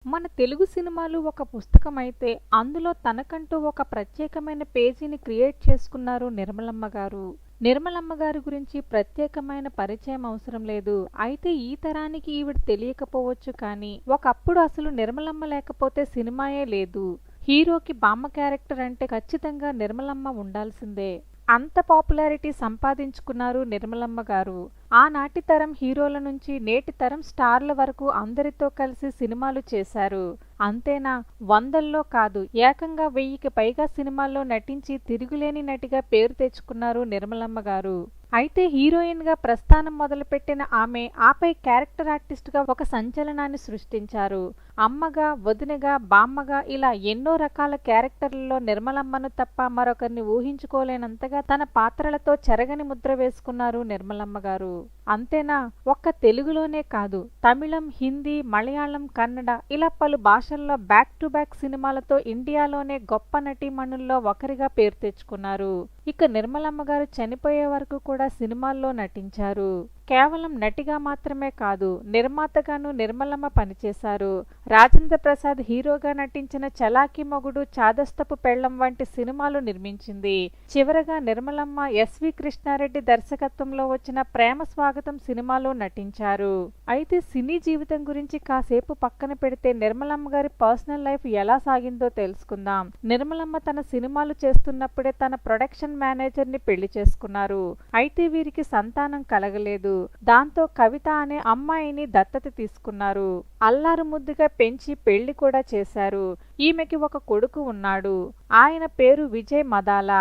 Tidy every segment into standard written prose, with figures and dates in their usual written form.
మన తెలుగు సినిమాలు ఒక పుస్తకమైతే అందులో తనకంటూ ఒక ప్రత్యేకమైన పేజీని క్రియేట్ చేసుకున్నారు నిర్మలమ్మ గారు. నిర్మలమ్మ గారి గురించి ప్రత్యేకమైన పరిచయం అవసరం లేదు. అయితే ఈ తరానికి ఈవిడ తెలియకపోవచ్చు, కానీ ఒకప్పుడు అసలు నిర్మలమ్మ లేకపోతే సినిమాయే లేదు. హీరోకి బామ్మ క్యారెక్టర్ అంటే ఖచ్చితంగా నిర్మలమ్మ ఉండాల్సిందే. అంత పాపులారిటీ సంపాదించుకున్నారు నిర్మలమ్మ గారు. ఆనాటి తరం హీరోల నుంచి నేటి తరం స్టార్ల వరకు అందరితో కలిసి సినిమాలు చేశారు. అంతేనా, వందల్లో కాదు, ఏకంగా 1000కి పైగా సినిమాల్లో నటించి తిరుగులేని నటిగా పేరు తెచ్చుకున్నారు నిర్మలమ్మ గారు. అయితే హీరోయిన్ గా ప్రస్థానం మొదలుపెట్టిన ఆమె ఆపై క్యారెక్టర్ ఆర్టిస్ట్ గా ఒక సంచలనాన్ని సృష్టించారు. అమ్మగా, వదినగా, బామ్మగా ఇలా ఎన్నో రకాల క్యారెక్టర్లలో నిర్మలమ్మను తప్ప మరొకరిని ఊహించుకోలేనంతగా తన పాత్రలతో చెరగని ముద్ర వేసుకున్నారు నిర్మలమ్మ గారు. అంతేనా, ఒక్క తెలుగులోనే కాదు, తమిళం, హిందీ, మలయాళం, కన్నడ ఇలా పలు భాషల్లో బ్యాక్ టు బ్యాక్ సినిమాలతో ఇండియాలోనే గొప్ప నటీమణుల్లో ఒకరిగా పేరు తెచ్చుకున్నారు. ఇక నిర్మలమ్మ గారు చనిపోయే వరకు కూడా సినిమాల్లో నటించారు. కేవలం నటిగా మాత్రమే కాదు, నిర్మాతగాను నిర్మలమ్మ పనిచేశారు. రాజేంద్ర ప్రసాద్ హీరోగా నటించిన చలాకీ మొగుడు, చాదస్తపు పెళ్లం వంటి సినిమాలు నిర్మించింది. చివరగా నిర్మలమ్మ ఎస్వి కృష్ణారెడ్డి దర్శకత్వంలో వచ్చిన ప్రేమ స్వాగతం సినిమాలో నటించారు. అయితే సినీ జీవితం గురించి కాసేపు పక్కన పెడితే నిర్మలమ్మ గారి పర్సనల్ లైఫ్ ఎలా సాగిందో తెలుసుకుందాం. నిర్మలమ్మ తన సినిమాలు చేస్తున్నప్పుడే తన ప్రొడక్షన్ మేనేజర్ ని పెళ్లి చేసుకున్నారు. అయితే వీరికి సంతానం కలగలేదు. దాంతో కవిత అనే అమ్మాయిని దత్తత తీసుకున్నారు. అల్లారు ముద్దుగా పెంచి పెళ్లి కూడా చేశారు. ఈమెకి ఒక కొడుకు ఉన్నాడు. ఆయన పేరు విజయ్ మదాల.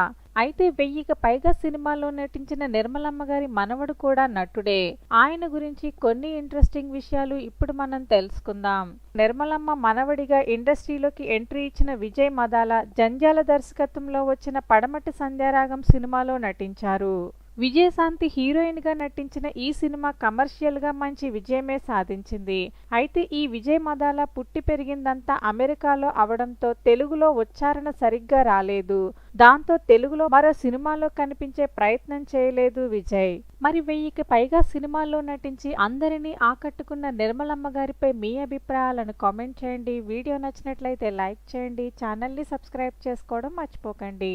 అయితే 1000కి పైగా సినిమాల్లో నటించిన నిర్మలమ్మ గారి మనవడు కూడా నటుడే. ఆయన గురించి కొన్ని ఇంట్రెస్టింగ్ విషయాలు ఇప్పుడు మనం తెలుసుకుందాం. నిర్మలమ్మ మనవడిగా ఇండస్ట్రీలోకి ఎంట్రీ ఇచ్చిన విజయ్ మదాల జంజాల దర్శకత్వంలో వచ్చిన పడమటి సంధ్యారాగం సినిమాలో నటించారు. విజయశాంతి హీరోయిన్ గా నటించిన ఈ సినిమా కమర్షియల్ గా మంచి విజయమే సాధించింది. అయితే ఈ విజయ్ మదాల పుట్టి పెరిగిందంతా అమెరికాలో అవడంతో తెలుగులో ఉచ్చారణ సరిగ్గా రాలేదు. దాంతో తెలుగులో మరో సినిమాలో కనిపించే ప్రయత్నం చేయలేదు విజయ్. మరి 1000కి పైగా సినిమాల్లో నటించి అందరినీ ఆకట్టుకున్న నిర్మలమ్మ గారిపై మీ అభిప్రాయాలను కామెంట్ చేయండి. వీడియో నచ్చినట్లయితే లైక్ చేయండి. ఛానల్ని సబ్స్క్రైబ్ చేసుకోవడం మర్చిపోకండి.